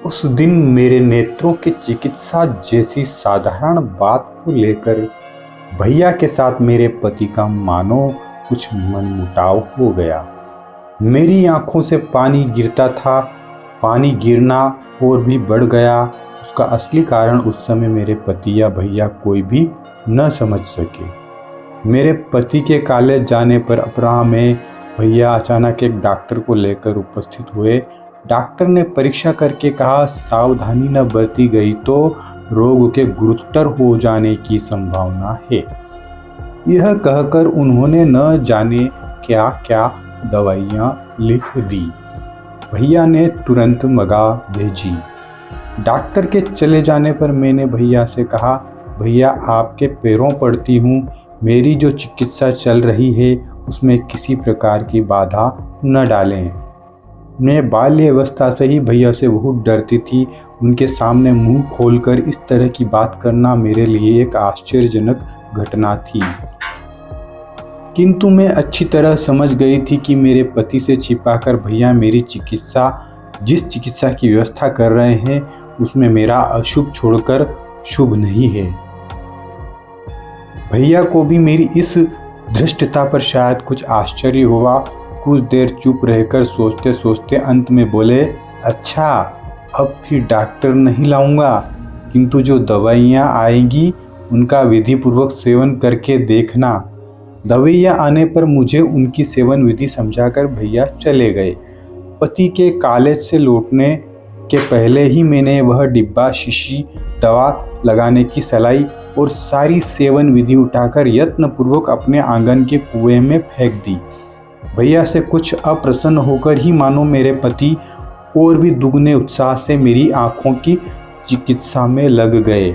उस दिन मेरे नेत्रों की चिकित्सा जैसी साधारण बात को लेकर भैया के साथ मेरे पति का मानो कुछ मनमुटाव हो गया। मेरी आंखों से पानी गिरता था। पानी गिरना और भी बढ़ गया। उसका असली कारण उस समय मेरे पति या भैया कोई भी न समझ सके। मेरे पति के कॉलेज जाने पर अपराह में भैया अचानक एक डॉक्टर को लेकर उपस्थित हुए। डॉक्टर ने परीक्षा करके कहा, सावधानी न बरती गई तो रोग के गुरुतर हो जाने की संभावना है। यह कहकर उन्होंने न जाने क्या क्या दवाइयाँ लिख दी। भैया ने तुरंत मंगा भेजी। डॉक्टर के चले जाने पर मैंने भैया से कहा, भैया आपके पैरों पड़ती हूँ, मेरी जो चिकित्सा चल रही है उसमें किसी प्रकार की बाधा न डालें। मैं बाल्यावस्था से ही भैया से बहुत डरती थी। उनके सामने मुंह खोलकर इस तरह की बात करना मेरे लिए एक आश्चर्यजनक घटना थी। किंतु मैं अच्छी तरह समझ गई थी कि मेरे पति से छिपाकर भैया मेरी जिस चिकित्सा की व्यवस्था कर रहे हैं उसमें मेरा अशुभ छोड़कर शुभ नहीं है। भैया को भी मेरी इस धृष्टता पर शायद कुछ आश्चर्य हुआ। कुछ देर चुप रहकर सोचते सोचते अंत में बोले, अच्छा अब फिर डॉक्टर नहीं लाऊंगा, किंतु जो दवाइयाँ आएंगी उनका विधिपूर्वक सेवन करके देखना। दवाइयाँ आने पर मुझे उनकी सेवन विधि समझाकर भैया चले गए। पति के कॉलेज से लौटने के पहले ही मैंने वह डिब्बा शीशी दवा लगाने की सलाई और सारी सेवन विधि उठाकर यत्नपूर्वक अपने आंगन के कुएं में फेंक दी। भैया से कुछ अप्रसन्न होकर ही मानो मेरे पति और भी दुगने उत्साह से मेरी आंखों की चिकित्सा में लग गए।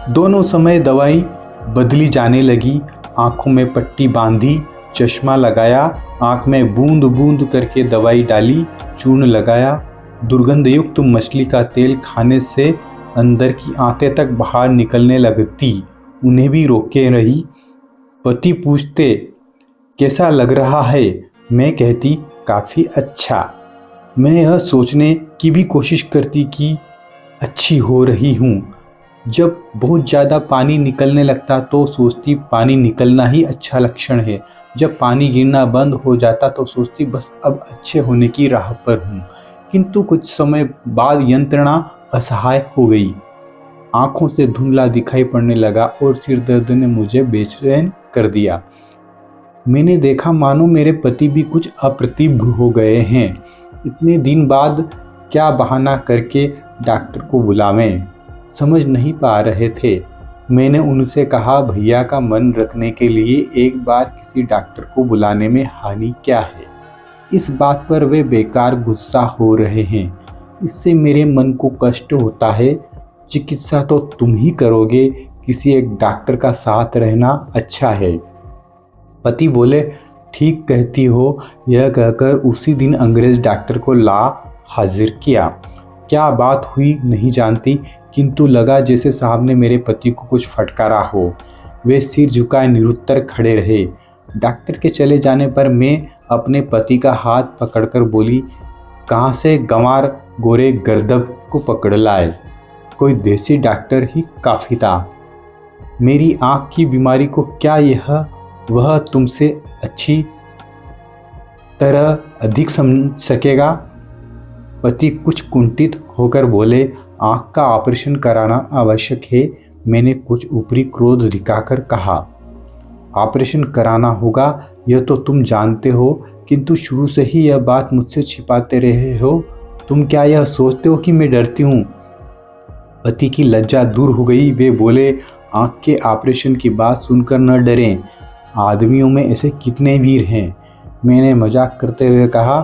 दोनों समय दवाई बदली जाने लगी। आंखों में पट्टी बांधी, चश्मा लगाया, आंख में बूंद बूंद करके दवाई डाली, चूर्ण लगाया। दुर्गंधयुक्त मछली का तेल खाने से अंदर की आंतें तक बाहर निकलने लगती, उन्हें भी रोके रही। पति पूछते, कैसा लग रहा है? मैं कहती, काफ़ी अच्छा। मैं यह सोचने की भी कोशिश करती कि अच्छी हो रही हूँ। जब बहुत ज़्यादा पानी निकलने लगता तो सोचती पानी निकलना ही अच्छा लक्षण है। जब पानी गिरना बंद हो जाता तो सोचती बस अब अच्छे होने की राह पर हूँ। किंतु कुछ समय बाद यंत्रणा असहाय हो गई। आंखों से धुंधला दिखाई पड़ने लगा और सिर दर्द ने मुझे बेचैन कर दिया। मैंने देखा मानो मेरे पति भी कुछ अप्रतिभ हो गए हैं। इतने दिन बाद क्या बहाना करके डॉक्टर को बुलावें, समझ नहीं पा रहे थे। मैंने उनसे कहा, भैया का मन रखने के लिए एक बार किसी डॉक्टर को बुलाने में हानि क्या है? इस बात पर वे बेकार गुस्सा हो रहे हैं। इससे मेरे मन को कष्ट होता है। चिकित्सा तो तुम ही करोगे, किसी एक डॉक्टर का साथ रहना अच्छा है। पति बोले, ठीक कहती हो। यह कहकर उसी दिन अंग्रेज डॉक्टर को ला हाजिर किया। क्या बात हुई नहीं जानती, किंतु लगा जैसे साहब ने मेरे पति को कुछ फटकारा हो। वे सिर झुकाए निरुत्तर खड़े रहे। डॉक्टर के चले जाने पर मैं अपने पति का हाथ पकड़कर बोली, कहाँ से गंवार गोरे गर्दब को पकड़ लाए? कोई देसी डॉक्टर ही काफ़ी था। मेरी आँख की बीमारी को क्या वह तुमसे अच्छी तरह अधिक समझ सकेगा? पति कुछ कुंठित होकर बोले, आँख का ऑपरेशन कराना आवश्यक है। मैंने कुछ ऊपरी क्रोध दिखाकर कहा, ऑपरेशन कराना होगा यह तो तुम जानते हो, किंतु शुरू से ही यह बात मुझसे छिपाते रहे हो। तुम क्या यह सोचते हो कि मैं डरती हूँ? पति की लज्जा दूर हो गई। वे बोले, आँख के ऑपरेशन की बात सुनकर न डरें, आदमियों में ऐसे कितने वीर हैं। मैंने मजाक करते हुए कहा,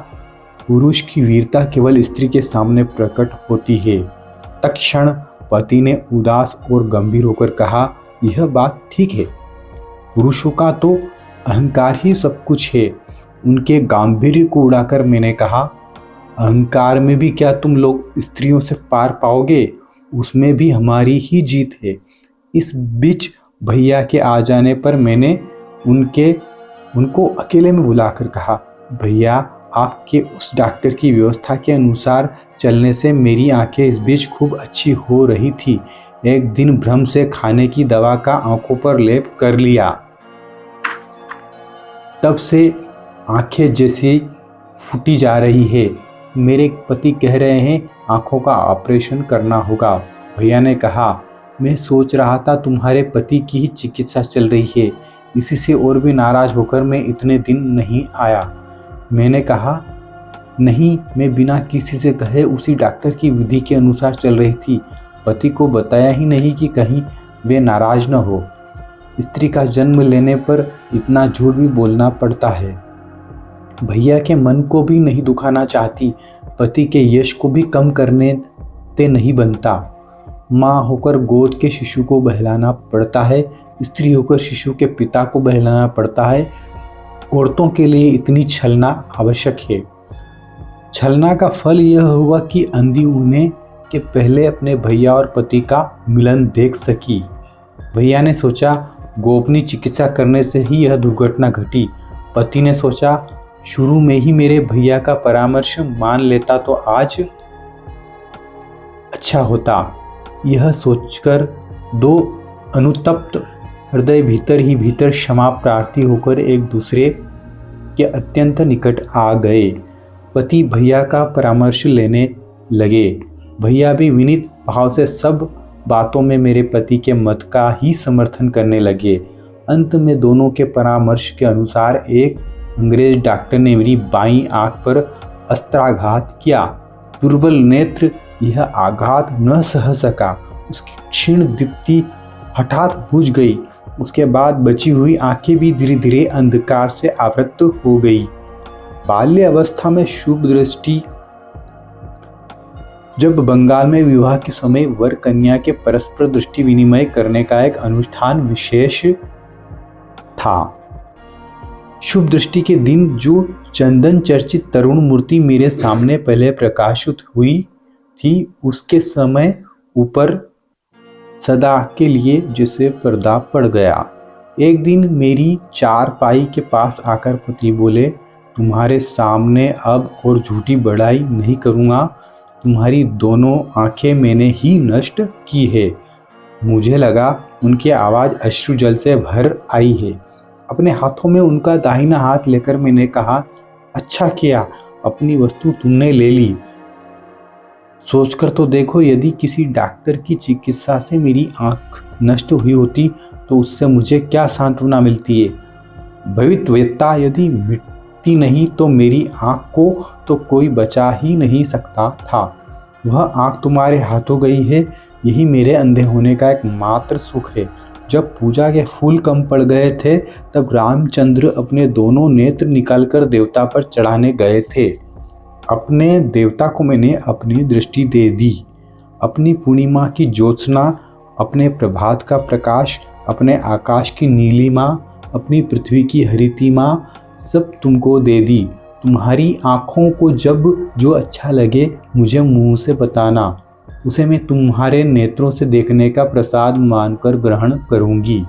पुरुष की वीरता केवल स्त्री के सामने प्रकट होती है। तत्क्षण पति ने उदास और गंभीर होकर कहा, यह बात ठीक है, पुरुषों का तो अहंकार ही सब कुछ है। उनके गांभीर्य को उड़ाकर मैंने कहा, अहंकार में भी क्या तुम लोग स्त्रियों से पार पाओगे? उसमें भी हमारी ही जीत है। इस बीच भैया के आ जाने पर मैंने उनको अकेले में बुलाकर कहा, भैया आपके उस डॉक्टर की व्यवस्था के अनुसार चलने से मेरी आंखें इस बीच खूब अच्छी हो रही थी। एक दिन भ्रम से खाने की दवा का आंखों पर लेप कर लिया। तब से आंखें जैसी फूटी जा रही है। मेरे पति कह रहे हैं आंखों का ऑपरेशन करना होगा। भैया ने कहा, मैं सोच रहा था तुम्हारे पति की ही चिकित्सा चल रही है, इसी से और भी नाराज होकर मैं इतने दिन नहीं आया। मैंने कहा, नहीं, मैं बिना किसी से कहे उसी डॉक्टर की विधि के अनुसार चल रही थी। पति को बताया ही नहीं कि कहीं वे नाराज न हो। स्त्री का जन्म लेने पर इतना झूठ भी बोलना पड़ता है। भैया के मन को भी नहीं दुखाना चाहती, पति के यश को भी कम करने ते नहीं बनता। माँ होकर गोद के शिशु को बहलाना पड़ता है, स्त्री होकर शिशु के पिता को बहलाना पड़ता है। औरतों के लिए इतनी छलना आवश्यक है। छलना का फल यह हुआ कि अंधी होने के पहले अपने भैया और पति का मिलन देख सकी। भैया ने सोचा गोपनीय चिकित्सा करने से ही यह दुर्घटना घटी। पति ने सोचा शुरू में ही मेरे भैया का परामर्श मान लेता तो आज अच्छा होता। यह सोचकर दो अनुतप्त हृदय भीतर ही भीतर क्षमा प्रार्थी होकर एक दूसरे के अत्यंत निकट आ गए। पति भैया का परामर्श लेने लगे। भैया भी विनीत भाव से सब बातों में मेरे पति के मत का ही समर्थन करने लगे। अंत में दोनों के परामर्श के अनुसार एक अंग्रेज डॉक्टर ने मेरी बाईं आंख पर अस्त्राघात किया। दुर्बल नेत्र यह आघात न सह सका। उसकी क्षीण दीप्ति हठात बुझ गई। उसके बाद बची हुई आंखें भी धीरे धीरे अंधकार से आवृत हो गई। बाल्य अवस्था में शुभ दृष्टि। जब बंगाल में विवाह के समय वर कन्या के परस्पर दृष्टि विनिमय करने का एक अनुष्ठान विशेष था। शुभ दृष्टि के दिन जो चंदन चर्चित तरुण मूर्ति मेरे सामने पहले प्रकाशित हुई थी, उसके समय ऊपर सदा के लिए जैसे पर्दा पड़ गया। एक दिन मेरी चारपाई के पास आकर पति बोले, तुम्हारे सामने अब और झूठी बड़ाई नहीं करूँगा। तुम्हारी दोनों आंखें मैंने ही नष्ट की है। मुझे लगा उनकी आवाज़ अश्रुजल से भर आई है। अपने हाथों में उनका दाहिना हाथ लेकर मैंने कहा, अच्छा किया, अपनी वस्तु तुमने ले ली। सोचकर तो देखो, यदि किसी डॉक्टर की चिकित्सा से मेरी आंख नष्ट हुई होती तो उससे मुझे क्या सांत्वना मिलती है। भविष्यवेत्ता यदि मिटती नहीं तो मेरी आंख को तो कोई बचा ही नहीं सकता था। वह आंख तुम्हारे हाथों गई है, यही मेरे अंधे होने का एकमात्र सुख है। जब पूजा के फूल कम पड़ गए थे तब रामचंद्र अपने दोनों नेत्र निकालकर देवता पर चढ़ाने गए थे। अपने देवता को मैंने अपनी दृष्टि दे दी। अपनी पूर्णिमा की ज्योत्सना, अपने प्रभात का प्रकाश, अपने आकाश की नीलिमा, अपनी पृथ्वी की हरितिमा सब तुमको दे दी। तुम्हारी आँखों को जब जो अच्छा लगे मुझे मुंह से बताना, उसे मैं तुम्हारे नेत्रों से देखने का प्रसाद मानकर ग्रहण करूंगी।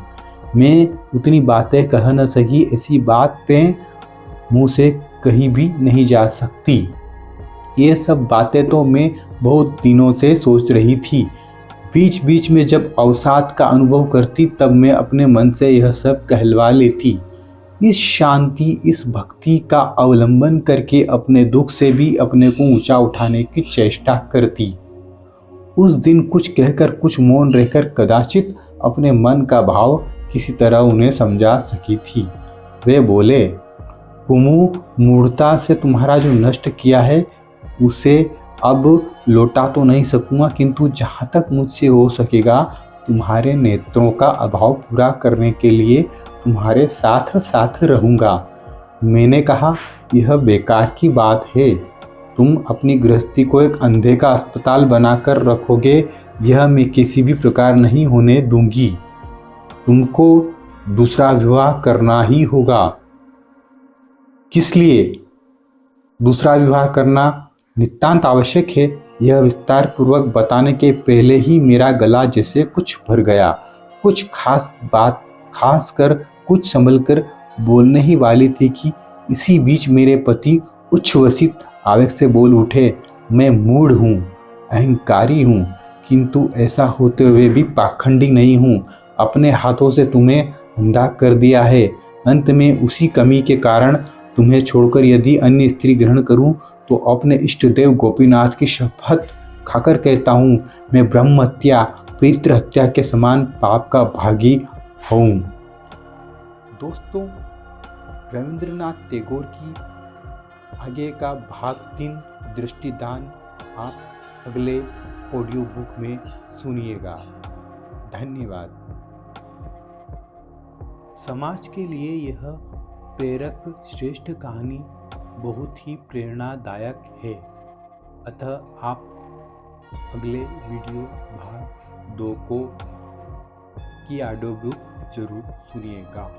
मैं उतनी बातें कह न सकी, ऐसी बातें मुंह से कहीं भी नहीं जा सकती। ये सब बातें तो मैं बहुत दिनों से सोच रही थी। बीच बीच में जब अवसाद का अनुभव करती तब मैं अपने मन से यह सब कहलवा लेती। इस शांति, इस भक्ति का अवलंबन करके अपने दुख से भी अपने को ऊंचा उठाने की चेष्टा करती। उस दिन कुछ कहकर, कुछ मौन रहकर कदाचित अपने मन का भाव किसी तरह उन्हें समझा सकी थी। वे बोले, कुमु, मूढ़ता से तुम्हारा जो नष्ट किया है उसे अब लौटा तो नहीं सकूँगा, किंतु जहाँ तक मुझसे हो सकेगा तुम्हारे नेत्रों का अभाव पूरा करने के लिए तुम्हारे साथ साथ रहूँगा। मैंने कहा, यह बेकार की बात है। तुम अपनी गृहस्थी को एक अंधे का अस्पताल बनाकर रखोगे, यह मैं किसी भी प्रकार नहीं होने दूंगी। तुमको दूसरा विवाह करना ही होगा। किस लिए दूसरा विवाह करना नितांत आवश्यक है, यह विस्तार पूर्वक बताने के पहले ही मेरा गला जैसे कुछ भर गया। कुछ खास बात खास कर कुछ संभल कर बोलने ही वाली थी कि इसी बीच मेरे पति उच्छ्वसित आवेग से बोल उठे, मैं मूढ़ हूँ, अहंकारी हूँ, किंतु ऐसा होते हुए भी पाखंडी नहीं हूँ। अपने हाथों से तुम्हें अंधा कर दिया है। अंत में उसी कमी के कारण तुम्हें छोड़कर यदि अन्य स्त्री ग्रहण करूं तो अपने इष्ट देव गोपीनाथ की शपथ खाकर कहता हूं, मैं ब्रह्म हत्या, पितृ हत्या के समान पाप का भागी हूं। दोस्तों, रविंद्रनाथ टैगोर की आगे का भाग 3 दृष्टिदान आप अगले ऑडियो बुक में सुनिएगा। धन्यवाद। समाज के लिए यह प्रेरक श्रेष्ठ कहानी बहुत ही प्रेरणादायक है। अतः आप अगले वीडियो भाग 2 की ऑडियो बुक जरूर सुनिएगा।